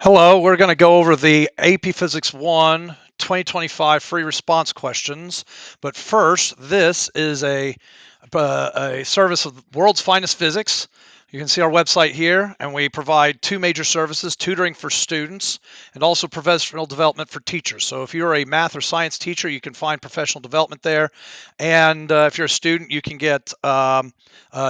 Hello, we're going to go over the AP Physics 1 2025 free response questions. But first, this is a service of the world's finest physics. You can see our website here, and we provide two major services: tutoring for students and also professional development for teachers. So if you're a math or science teacher, you can find professional development there. And if you're a student, you can get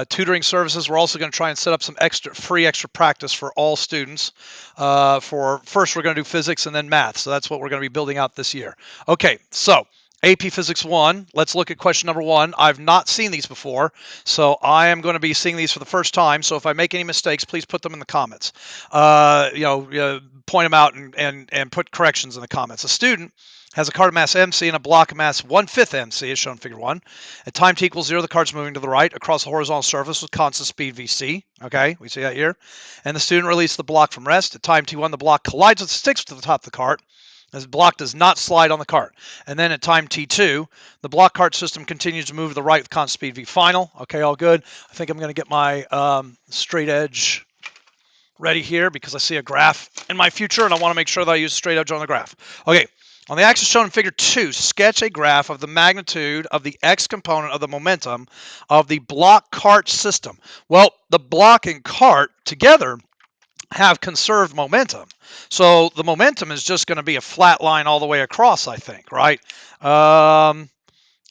tutoring services. We're also going to try and set up some free extra practice for all students. For first, we're going to do physics and then math. So that's what we're going to be building out this year. Okay, so AP Physics 1, let's look at question number 1. I've not seen these before, so I am going to be seeing these for the first time. So if I make any mistakes, please put them in the comments. Point them out and put corrections in the comments. A student has a card of mass MC and a block of mass 1/5 MC, as shown in figure 1. At time t equals 0, the card's moving to the right across the horizontal surface with constant speed VC. Okay, we see that here. And the student releases the block from rest. At time t1, the block collides with the sticks to the top of the cart. This block does not slide on the cart. And then at time t2, the block cart system continues to move to the right with constant speed v final. Okay, all good. I think I'm going to get my straight edge ready here because I see a graph in my future and I want to make sure that I use a straight edge on the graph. Okay, on the axis shown in figure 2, sketch a graph of the magnitude of the x component of the momentum of the block cart system. Well, the block and cart together have conserved momentum. So the momentum is just going to be a flat line all the way across, I think, right? And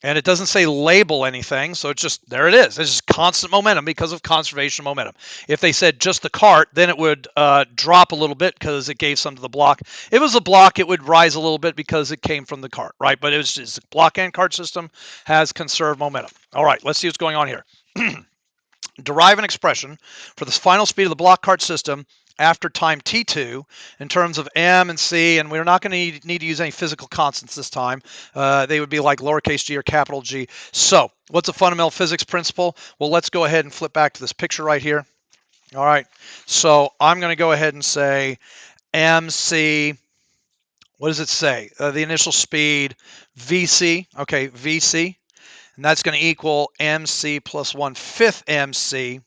it doesn't say label anything, so it's just, there it is. It's just constant momentum because of conservation of momentum. If they said just the cart, then it would drop a little bit because it gave some to the block. If it was a block, it would rise a little bit because it came from the cart, right? But it was just the block and cart system has conserved momentum. All right, let's see what's going on here. Derive an expression for the final speed of the block cart system after time t2 in terms of m and c, and we're not going to need to use any physical constants this time. They would be like lowercase g or capital G. So what's a fundamental physics principle? Well, let's go ahead and flip back to this picture right here. All right, so I'm going to go ahead and say mc, what does it say? The initial speed, vc, okay, vc, and that's going to equal mc plus 1/5 mc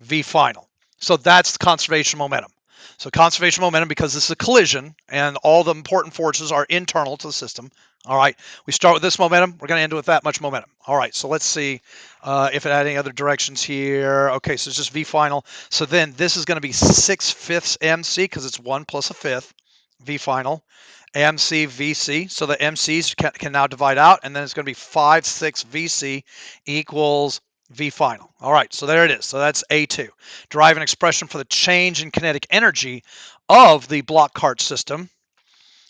v final. So that's conservation momentum. So conservation momentum, because this is a collision and all the important forces are internal to the system. All right, we start with this momentum. We're going to end with that much momentum. All right, so let's see if it had any other directions here. Okay, so it's just v final. So then this is going to be 6/5 mc because it's 1 plus a fifth v final. MC VC, so the MCs can now divide out, and then it's going to be 5/6 VC equals V final. All right, so there it is. So that's A2. Derive an expression for the change in kinetic energy of the block cart system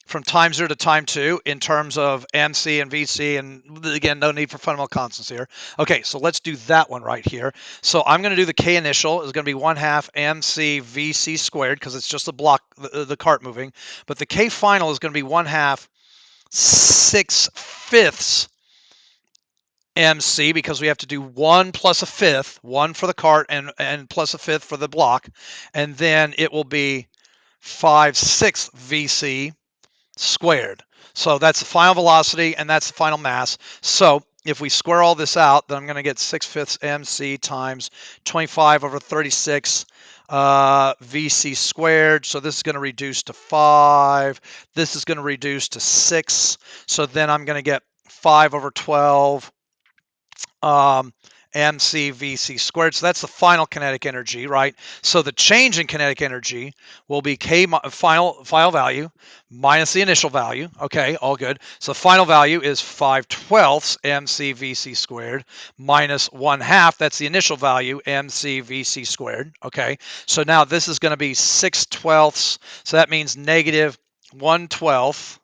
from time 0 to time 2 in terms of MC and VC, and again, no need for fundamental constants here. Okay, so let's do that one right here. So I'm going to do the K initial is going to be 1/2 MC VC squared because it's just the block, the cart moving, but the K final is going to be 1/2 6/5 MC because we have to do 1 plus a fifth, 1 for the cart and plus a fifth for the block, and then it will be 5/6 VC squared. So that's the final velocity and that's the final mass. So if we square all this out, then I'm going to get 6/5 MC times 25 over 36 VC squared. So this is going to reduce to 5. This is going to reduce to 6. So then I'm going to get 5 over 12 mcvc squared. So that's the final kinetic energy, right? So the change in kinetic energy will be K final value minus the initial value. Okay, all good. So the final value is 5/12 mcvc squared minus 1/2. That's the initial value, mcvc squared. Okay, so now this is going to be 6/12. So that means negative 1/12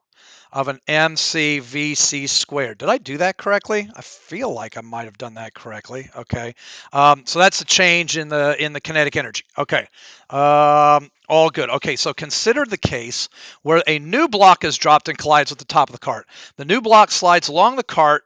of an mcvc squared. Did I do that correctly? I feel like I might have done that correctly. Okay, so that's the change in the kinetic energy. Okay, all good. Okay, so consider the case where a new block is dropped and collides with the top of the cart. The new block slides along the cart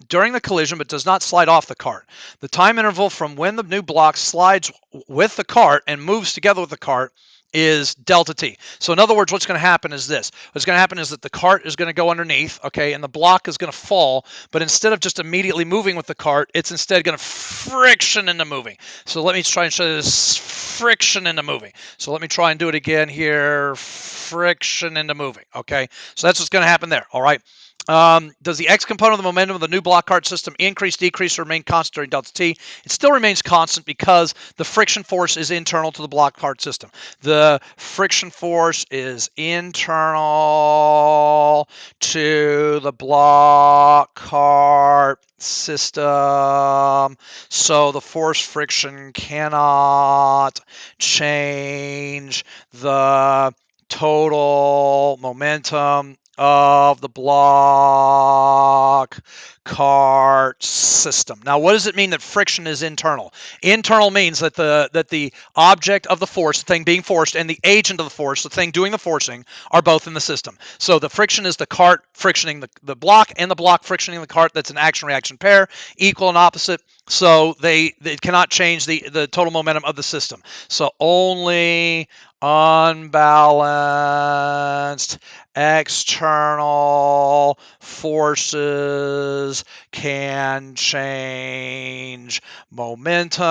during the collision but does not slide off the cart. The time interval from when the new block slides with the cart and moves together with the cart is delta t. So in other words, what's going to happen is this. What's going to happen is that the cart is going to go underneath, okay, and the block is going to fall, but instead of just immediately moving with the cart, it's instead going to friction into moving. So let me try and show you this friction into moving. So let me try and do it again here. Friction into moving, okay? So that's what's going to happen there, all right? Does the x component of the momentum of the new block cart system increase, decrease, or remain constant during delta t? It still remains constant because the friction force is internal to the block cart system. The friction force is internal to the block cart system, so the force friction cannot change the total momentum of the block cart system. Now, what does it mean that friction is internal? Internal means that the object of the force, the thing being forced, and the agent of the force, the thing doing the forcing, are both in the system. So the friction is the cart frictioning the block, and the block frictioning the cart. That's an action-reaction pair, equal and opposite. So they cannot change the total momentum of the system. So only unbalanced external forces can change momentum,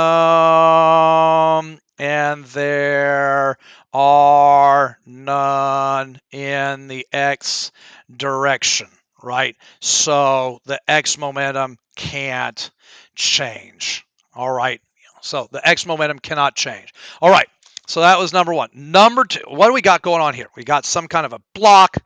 and there are none in the x direction, right? So the x momentum can't change. All right. So the x momentum cannot change. All right. So that was number one. Number two, what do we got going on here? We got some kind of a block,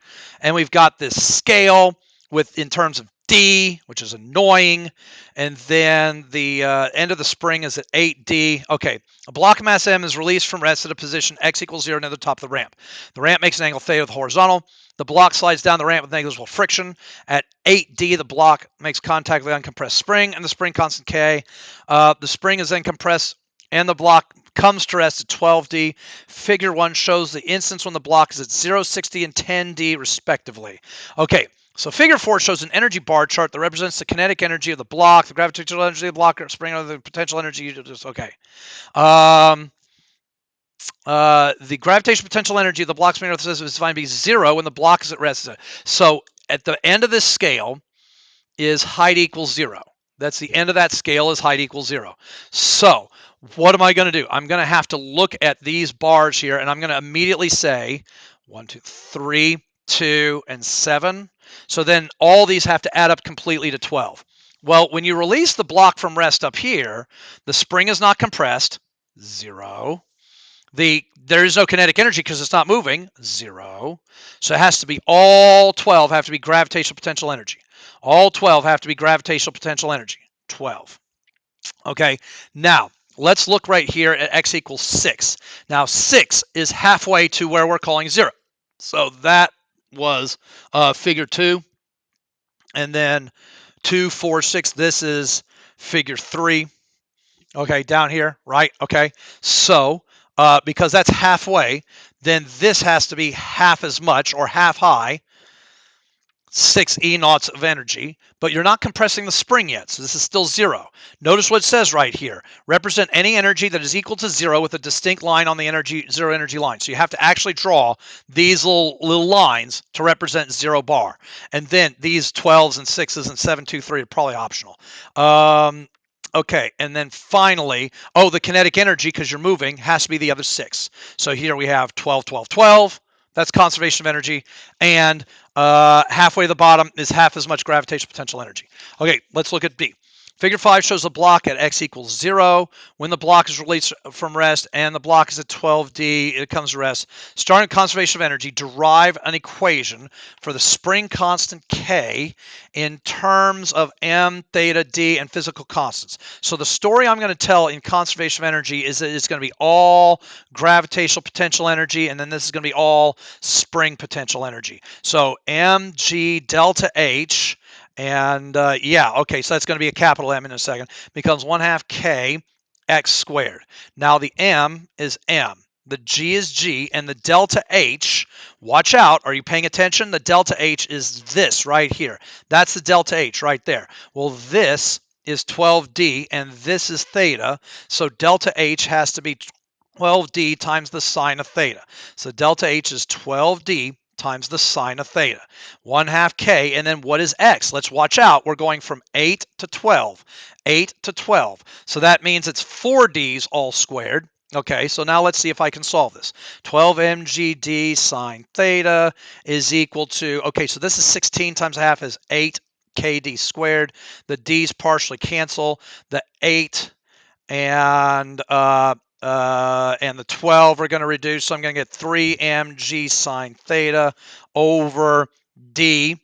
and we've got this scale with in terms of D, which is annoying, and then the end of the spring is at 8D. Okay, a block of mass M is released from rest at a position x equals 0 near the top of the ramp. The ramp makes an angle theta with the horizontal. The block slides down the ramp with negligible friction. At 8D, the block makes contact with the uncompressed spring and the spring constant K. The spring is then compressed and the block comes to rest at 12D. Figure 1 shows the instance when the block is at 0, 60, and 10D respectively. Okay, so figure 4 shows an energy bar chart that represents the kinetic energy of the block, the gravitational energy of the block, spring, or the potential energy. Okay. The gravitational potential energy of the block spring is defined to be 0 when the block is at rest. So at the end of this scale is height equals 0. That's the end of that scale is height equals 0. So what am I going to do? I'm going to have to look at these bars here, and I'm going to immediately say 1, 2, 3, 2, and 7. So then all these have to add up completely to 12. Well, when you release the block from rest up here, the spring is not compressed, 0. There is no kinetic energy because it's not moving, 0. So it has to be all 12 have to be gravitational potential energy. All 12 have to be gravitational potential energy, 12. Okay, now let's look right here at x equals 6. Now 6 is halfway to where we're calling 0. So that was figure 2. And then 2, 4, 6, this is figure 3. Okay, down here, right? Okay, so because that's halfway, then this has to be half as much or half high, 6 E naughts of energy, but you're not compressing the spring yet, so this is still 0. Notice what it says right here. Represent any energy that is equal to 0 with a distinct line on the zero energy line. So you have to actually draw these little lines to represent 0 bar. And then these 12s and 6s and 7, 2, 3 are probably optional. Okay, and then finally, the kinetic energy, because you're moving, has to be the other 6. So here we have 12, 12, 12. That's conservation of energy. And halfway to the bottom is half as much gravitational potential energy. Okay, let's look at B. Figure 5 shows a block at x equals 0 when the block is released from rest, and the block is at 12D, it comes to rest. Starting conservation of energy, derive an equation for the spring constant K in terms of M, theta, D, and physical constants. So the story I'm going to tell in conservation of energy is that it's going to be all gravitational potential energy, and then this is going to be all spring potential energy. So mg delta H, and okay, so that's going to be a capital M in a second, becomes 1/2 K x squared. Now the M is M, the G is G, and the delta H, watch out, are you paying attention? The delta H is this right here. That's the delta H right there. Well, this is 12D, and this is theta, so delta H has to be 12d times the sine of theta. So delta H is 12d times the sine of theta. 1 half k, and then what is x? Let's watch out. We're going from 8 to 12. 8 to 12. So that means it's 4d's all squared. Okay, so now let's see if I can solve this. 12 mgd sine theta is equal to, okay, so this is 16 times a half is 8 kd squared. The d's partially cancel. The 8 and the 12 are going to reduce. So I'm going to get 3 mg sine theta over d.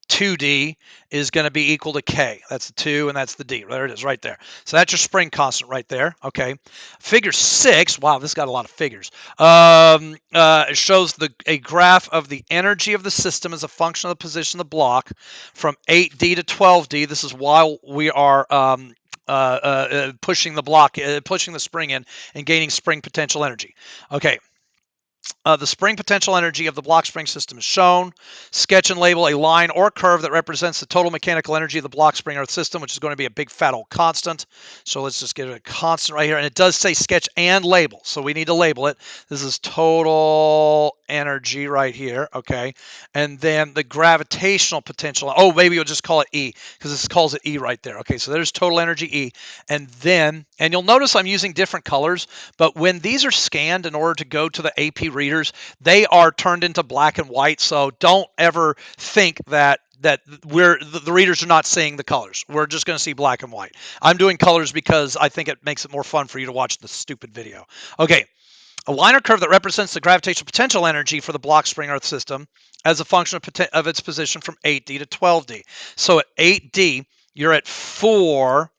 2d is going to be equal to k. That's the 2 and that's the d. There it is right there. So that's your spring constant right there. Okay. Figure 6. Wow, this got a lot of figures. It shows a graph of the energy of the system as a function of the position of the block from 8d to 12d. This is while we are pushing the block, pushing the spring in, and gaining spring potential energy. Okay, the spring potential energy of the block spring system is shown. Sketch and label a line or curve that represents the total mechanical energy of the block spring earth system, which is going to be a big fat old constant. So let's just get a constant right here. And it does say sketch and label, so we need to label it. This is total energy right here, okay? And then the gravitational potential, oh, maybe we'll just call it E, because this calls it E right there. Okay, so there's total energy E. And then, and you'll notice I'm using different colors, but when these are scanned in order to go to the AP readers, they are turned into black and white. So don't ever think that the readers are not seeing the colors. We're just going to see black and white. I'm doing colors because I think it makes it more fun for you to watch the stupid video. Okay, a line or curve that represents the gravitational potential energy for the block spring earth system as a function of its position from 8d to 12d. So at 8d, you're at 4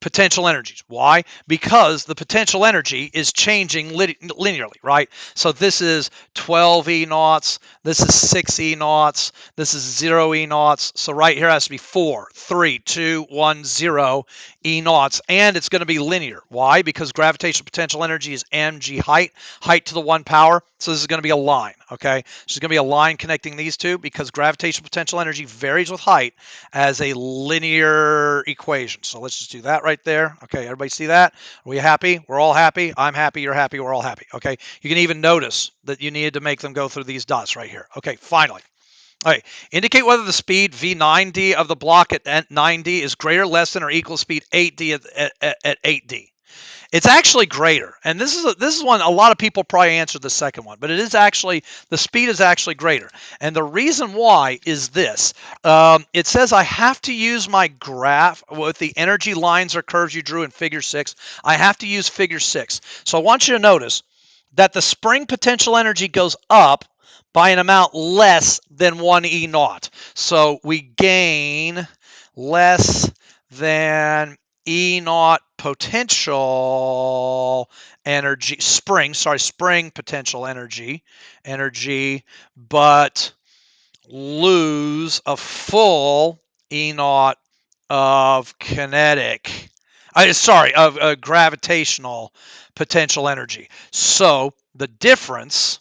potential energies. Why? Because the potential energy is changing linearly, right? So this is 12 E naughts, this is 6 E naughts, this is 0 E naughts. So right here has to be 4, 3, 2, 1, 0 E naughts, and it's going to be linear. Why? Because gravitational potential energy is mg height to the 1 power. So this is going to be a line, okay? This is going to be a line connecting these two because gravitational potential energy varies with height as a linear equation. So let's just do that right there. Okay, everybody see that? Are we happy? We're all happy. I'm happy. You're happy. We're all happy. Okay, you can even notice that you needed to make them go through these dots right here. Okay, finally. All right, indicate whether the speed V9D of the block at 9D is greater, less than, or equal to speed 8D at 8D. It's actually greater, and this is one a lot of people probably answered the second one, but it is actually the speed is actually greater, and the reason why is this: it says I have to use my graph with the energy lines or curves you drew in Figure 6. I have to use Figure 6, so I want you to notice that the spring potential energy goes up by an amount less than 1 E naught. So we gain less than E naught potential energy, spring potential energy, but lose a full E naught of kinetic, of gravitational potential energy. So the difference,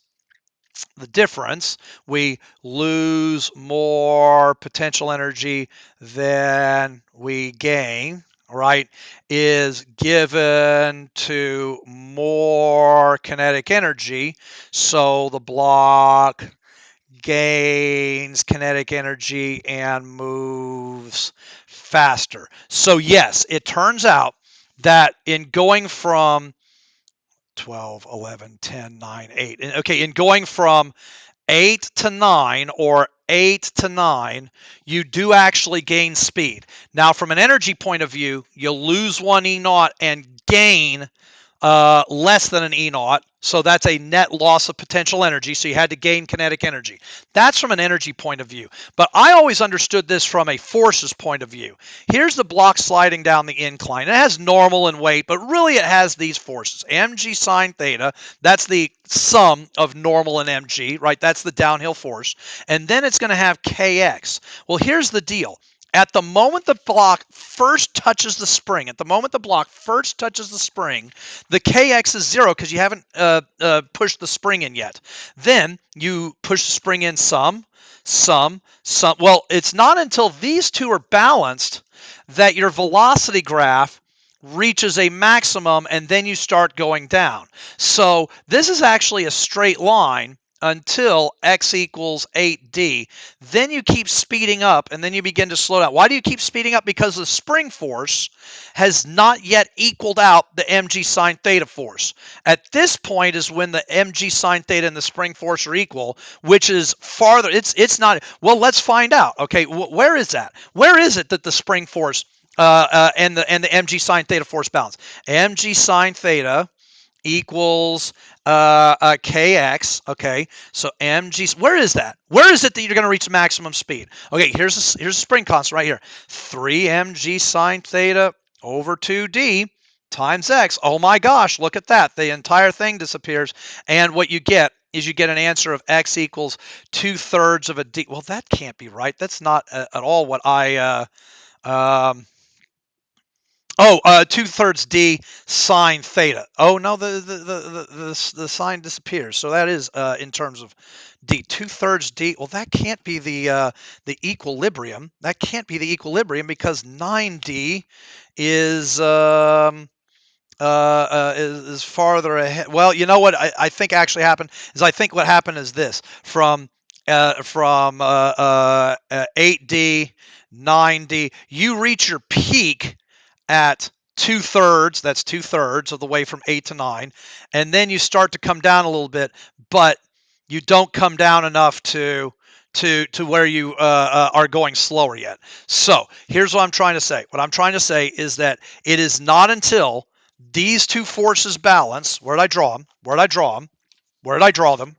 we lose more potential energy than we gain, right, is given to more kinetic energy. So the block gains kinetic energy and moves faster. So yes, it turns out that in going from 12, 11, 10, 9, 8. Okay, in going from 8 to 9 or 8 to 9, you do actually gain speed. Now, from an energy point of view, you'll lose 1 E naught and gain less than an E naught. So that's a net loss of potential energy. So you had to gain kinetic energy. That's from an energy point of view. But I always understood this from a forces point of view. Here's the block sliding down the incline. It has normal and weight, but really it has these forces. Mg sine theta, that's the sum of normal and mg, right? That's the downhill force. And then it's going to have kx. Well, here's the deal. At the moment the block first touches the spring, the kx is 0 because you haven't pushed the spring in yet. Then you push the spring in some. Well, it's not until these two are balanced that your velocity graph reaches a maximum, and then you start going down. So this is actually a straight line until x equals 8d. Then you keep speeding up, and then you begin to slow down. Why do you keep speeding up? Because the spring force has not yet equaled out the mg sine theta force. At this point is when the mg sine theta and the spring force are equal, which is farther. It's not. Well, let's find out. Okay, where is that? Where is it that the spring force and the mg sine theta force balance? Mg sine theta equals kx. Okay, so mg. Where is that? Where is it that you're going to reach maximum speed? Okay, here's a spring constant right here. 3 mg sine theta over 2d times x. Oh my gosh, look at that. The entire thing disappears, and what you get is you get an answer of x equals 2/3 of a d. Well, that can't be right. That's not at all what I. Um, 2/3 d sine theta. Oh no, the sign disappears. So that is in terms of d. 2/3 d. Well, that can't be the equilibrium. That can't be the equilibrium because 9d is is farther ahead. Well, you know what I think actually happened is I think what happened is this from 8d 9d you reach your peak at 2/3. That's 2/3 of the way from 8 to 9, and then you start to come down a little bit, but you don't come down enough to where you are going slower yet. So here's what I'm trying to say. What I'm trying to say is that it is not until these two forces balance. Where did I draw them? Where did I draw them? Where did I draw them?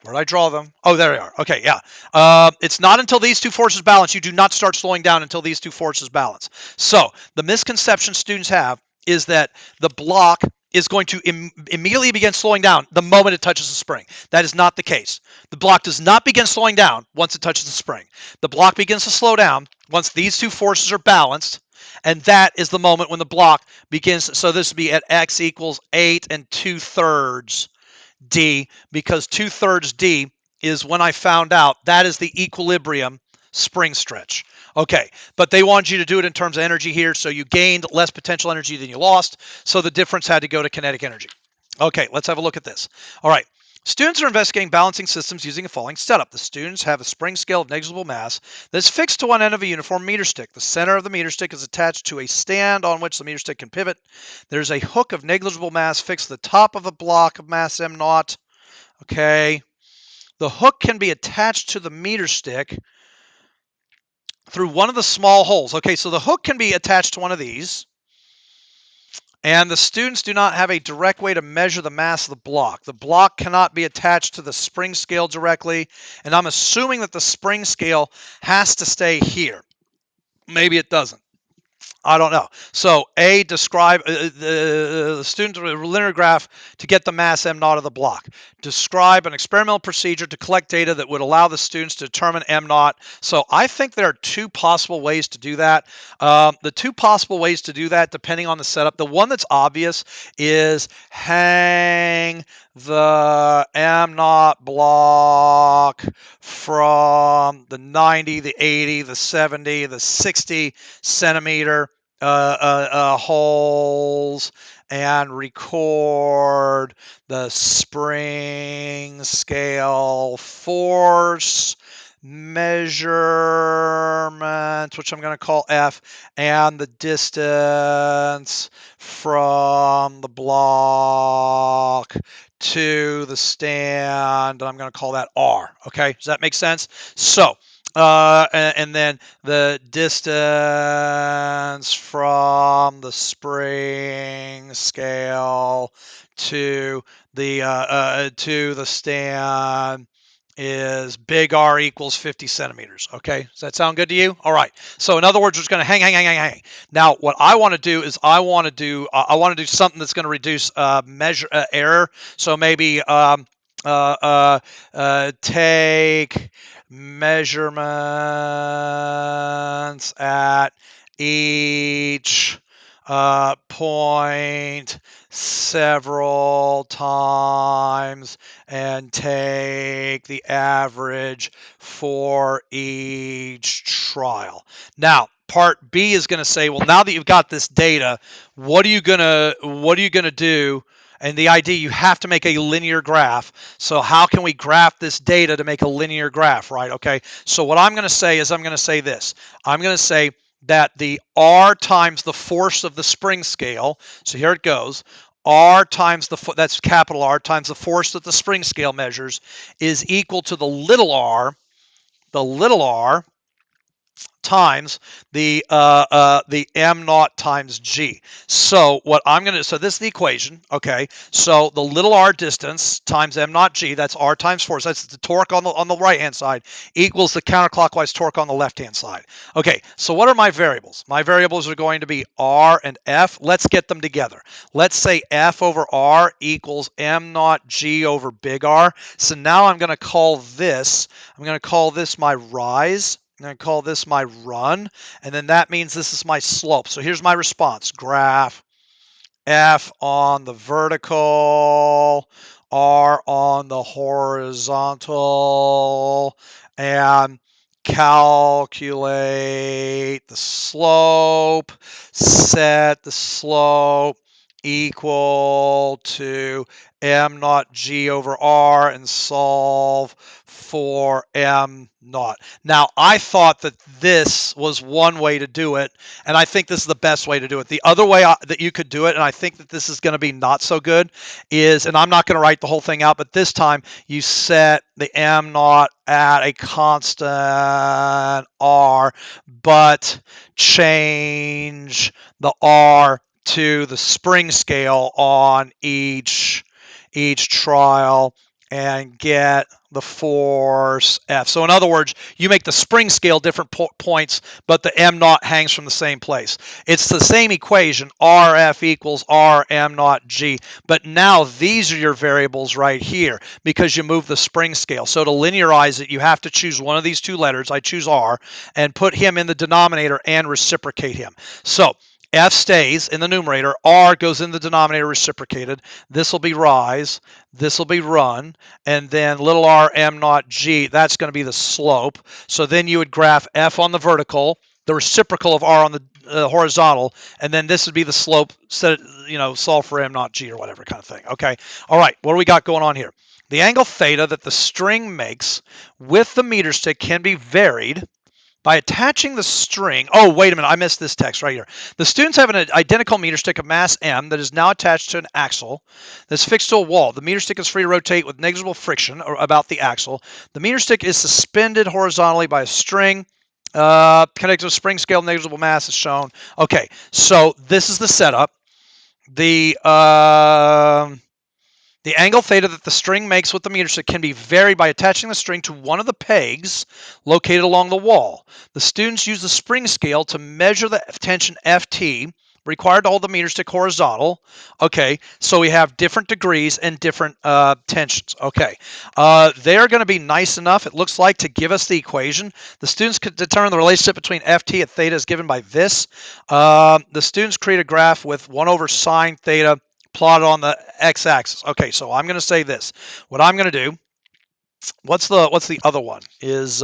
Where did I draw them? Oh, there they are. Okay, yeah. It's not until these two forces balance. You do not start slowing down until these two forces balance. So the misconception students have is that the block is going to immediately begin slowing down the moment it touches the spring. That is not the case. The block does not begin slowing down once it touches the spring. The block begins to slow down once these two forces are balanced, and that is the moment when the block begins. So this would be at x equals 8 and 2/3 d, because 2/3 d is when I found out that is the equilibrium spring stretch. Okay, but they wanted you to do it in terms of energy here, so you gained less potential energy than you lost, so the difference had to go to kinetic energy. Okay, let's have a look at this. All right, students are investigating balancing systems using a following setup. The students have a spring scale of negligible mass that's fixed to one end of a uniform meter stick. The center of the meter stick is attached to a stand on which the meter stick can pivot. There's a hook of negligible mass fixed to the top of a block of mass m naught. Okay, the hook can be attached to the meter stick through one of the small holes. Okay, so the hook can be attached to one of these, and the students do not have a direct way to measure the mass of the block. The block cannot be attached to the spring scale directly, and I'm assuming that the spring scale has to stay here. Maybe it doesn't. I don't know. So A, describe the student linear graph to get the mass m naught of the block. Describe an experimental procedure to collect data that would allow the students to determine m naught. So I think there are two possible ways to do that. The two possible ways to do that, depending on the setup, the one that's obvious is hang the m naught block from the 90, the 80, the 70, the 60 centimeter holes, and record the spring scale force measurement, which I'm going to call F, and the distance from the block to the stand, and I'm going to call that R. Okay, does that make sense? So, and then the distance from the spring scale to the stand is big R equals 50 centimeters. Okay, does that sound good to you? All right. So in other words, we're just going to hang. Now, what I want to do is I want to do something that's going to reduce measure error. So maybe take measurements at each point several times and take the average for each trial. Now, part B is going to say, well, now that you've got this data, what are you gonna do? And the idea, you have to make a linear graph. So how can we graph this data to make a linear graph, right? Okay. So what I'm going to say is I'm going to say this. I'm going to say that the R times the force of the spring scale. So here it goes. R times that's capital R times the force that the spring scale measures is equal to the little r times the m naught times g. So what I'm going to, so this is the equation, okay? So the little r distance times m naught g, that's r times force, that's the torque on the right hand side, equals the counterclockwise torque on the left hand side. Okay, so what are my variables? My variables are going to be r and f. Let's get them together. Let's say f over r equals m naught g over big R. So now I'm going to call this, my rise. I'm going to call this my run, and then that means this is my slope. So here's my response. Graph F on the vertical, R on the horizontal, and calculate the slope, set the slope equal to m naught g over r, and solve for m naught. Now, I thought that this was one way to do it, and I think this is the best way to do it. The other way that you could do it, and I think that this is going to be not so good, is, and I'm not going to write the whole thing out, but this time you set the m naught at a constant r, but change the r to the spring scale on each trial and get the force F. So in other words, you make the spring scale different points, but the m naught hangs from the same place. It's the same equation, RF equals R m naught G, but now these are your variables right here because you move the spring scale. So to linearize it, you have to choose one of these two letters. I choose R, and put him in the denominator and reciprocate him. So F stays in the numerator, R goes in the denominator reciprocated. This will be rise, this will be run, and then little r m naught g, that's going to be the slope. So then you would graph F on the vertical, the reciprocal of r on the horizontal, and then this would be the slope, set it, solve for m naught g or whatever kind of thing. Okay. All right. What do we got going on here? The angle theta that the string makes with the meter stick can be varied by attaching the string. Oh, wait a minute. I missed this text right here. The students have an identical meter stick of mass M that is now attached to an axle that's fixed to a wall. The meter stick is free to rotate with negligible friction about the axle. The meter stick is suspended horizontally by a string connected to a spring scale. Negligible mass is shown. Okay, so this is the setup. The angle theta that the string makes with the meter stick can be varied by attaching the string to one of the pegs located along the wall. The students use the spring scale to measure the tension Ft required to hold the meter stick horizontal. Okay, so we have different degrees and different tensions. Okay, they're going to be nice enough, it looks like, to give us the equation. The students could determine the relationship between Ft and theta is given by this. The students create a graph with 1 over sine theta plotted on the x-axis. Okay, so I'm going to say this. What I'm going to do, what's the other one? Is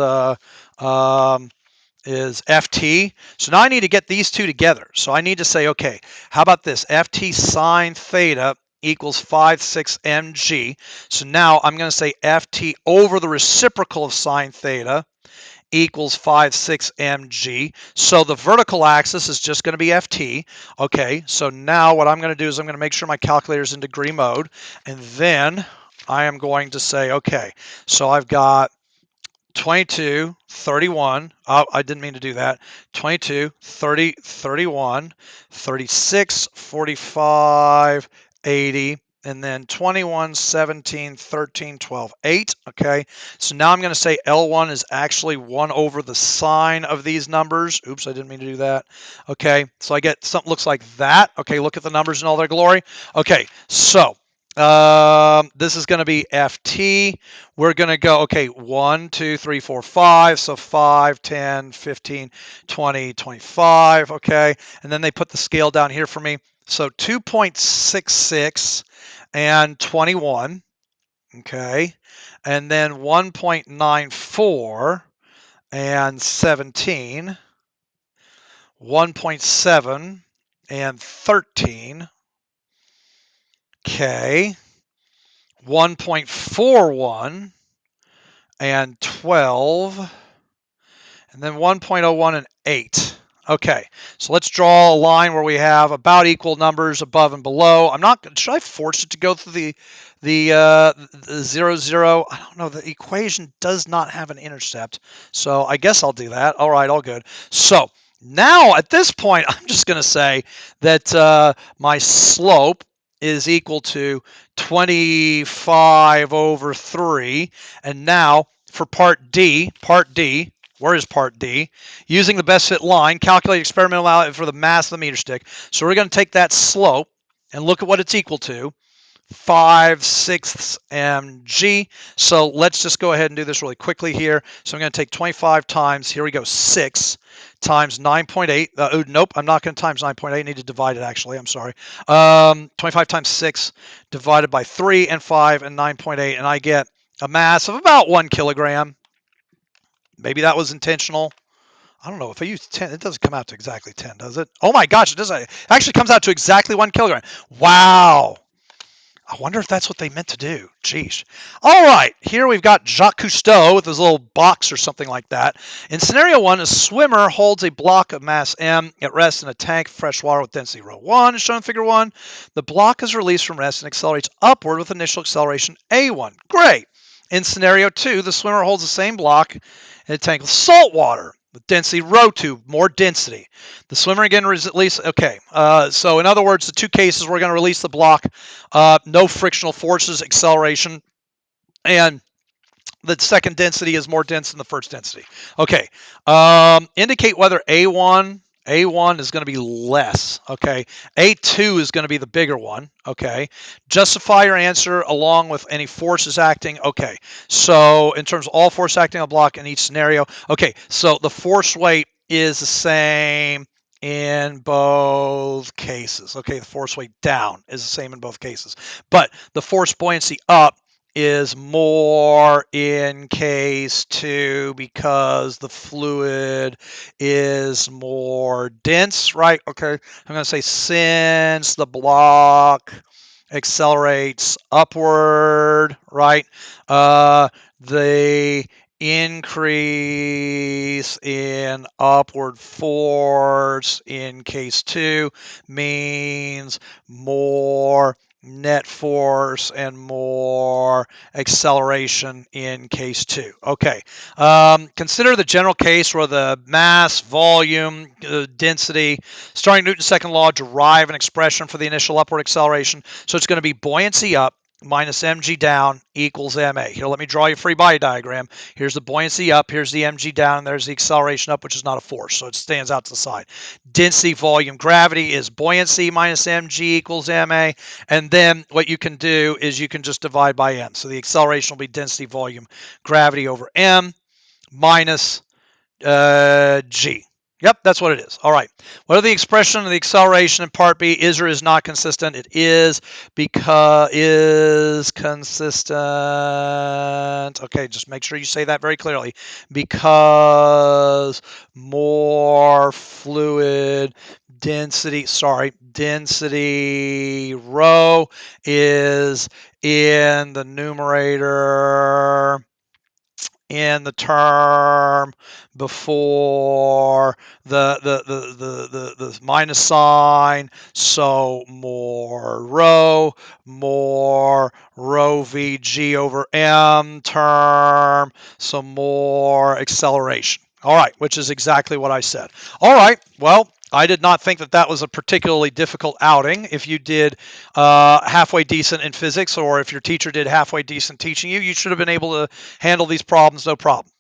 ft. So now I need to get these two together. So I need to say, okay, how about this? Ft sine theta equals 5/6 mg. So now I'm going to say ft over the reciprocal of sine theta equals 5/6 mg. So the vertical axis is just going to be ft. Okay, so now what I'm going to do is I'm going to make sure my calculator is in degree mode, and then I am going to say, okay, so I've got 22, 31. Oh, I didn't mean to do that. 22, 30, 31, 36, 45, 80, and then 21, 17, 13, 12, 8. Okay, so now I'm going to say L1 is actually 1 over the sine of these numbers. Oops, I didn't mean to do that. Okay, so I get something looks like that. Okay, look at the numbers in all their glory. Okay, so this is going to be FT. We're going to go, okay, 1, 2, 3, 4, 5. So 5, 10, 15, 20, 25. Okay, and then they put the scale down here for me. So 2.66 and 21. Okay, and then 1.94 and 17. 1.7, and 13. Okay. 1.41 and 12. And then 1.01 and 8. Okay, so let's draw a line where we have about equal numbers above and below. I'm not. Should I force it to go through the 0, 0? I don't know. The equation does not have an intercept, so I guess I'll do that. All right, all good. So now at this point, I'm just going to say that my slope is equal to 25 over 3. And now for part D, where is part D? Using the best fit line, calculate experimental value for the mass of the meter stick. So we're going to take that slope and look at what it's equal to. 5/6 mg. So let's just go ahead and do this really quickly here. So I'm going to take 25 times, here we go, 6 times 9.8. Nope, I'm not going to times 9.8. I need to divide it actually. I'm sorry. 25 times 6 divided by 3 and 5 and 9.8. And I get a mass of about 1 kilogram. Maybe that was intentional. I don't know. If I use 10, it doesn't come out to exactly 10, does it? Oh my gosh, it does. It actually comes out to exactly 1 kilogram. Wow. I wonder if that's what they meant to do. Jeez. All right, here we've got Jacques Cousteau with his little box or something like that. In scenario 1, a swimmer holds a block of mass M at rest in a tank of fresh water with density rho 1, as shown in figure 1. The block is released from rest and accelerates upward with initial acceleration A1. Great. In scenario 2, the swimmer holds the same block in a tank of salt water with density rho 2, more density. The swimmer again release. Okay, so in other words, the two cases we're going to release the block, no frictional forces, acceleration, and the second density is more dense than the first density. Okay, indicate whether A1 is going to be less. Okay, A2 is going to be the bigger one. Okay, justify your answer along with any forces acting. Okay, so in terms of all force acting on a block in each scenario. Okay, so the force weight is the same in both cases. Okay, the force weight down is the same in both cases, but the force buoyancy up is more in case 2 because the fluid is more dense, right? Okay, I'm going to say since the block accelerates upward, right? The increase in upward force in case 2 means more net force and more acceleration in case 2. Okay, consider the general case where the mass, volume, density, starting Newton's second law, derive an expression for the initial upward acceleration. So it's going to be buoyancy up minus mg down equals ma. Here, let me draw you a free body diagram. Here's the buoyancy up, here's the mg down, and there's the acceleration up, which is not a force, so it stands out to the side. Density, volume, gravity is buoyancy minus mg equals ma, and then what you can do is you can just divide by m. So the acceleration will be density, volume, gravity over m minus g. Yep, that's what it is. All right. What are the expression of the acceleration in part B? Is or is not consistent? It is because is consistent. Okay, just make sure you say that very clearly. Because more fluid density rho is in the numerator in the term before the minus sign, so more rho vg over m term, so more acceleration. All right, which is exactly what I said. All right, well, I did not think that that was a particularly difficult outing. If you did halfway decent in physics, or if your teacher did halfway decent teaching you, you should have been able to handle these problems no problem.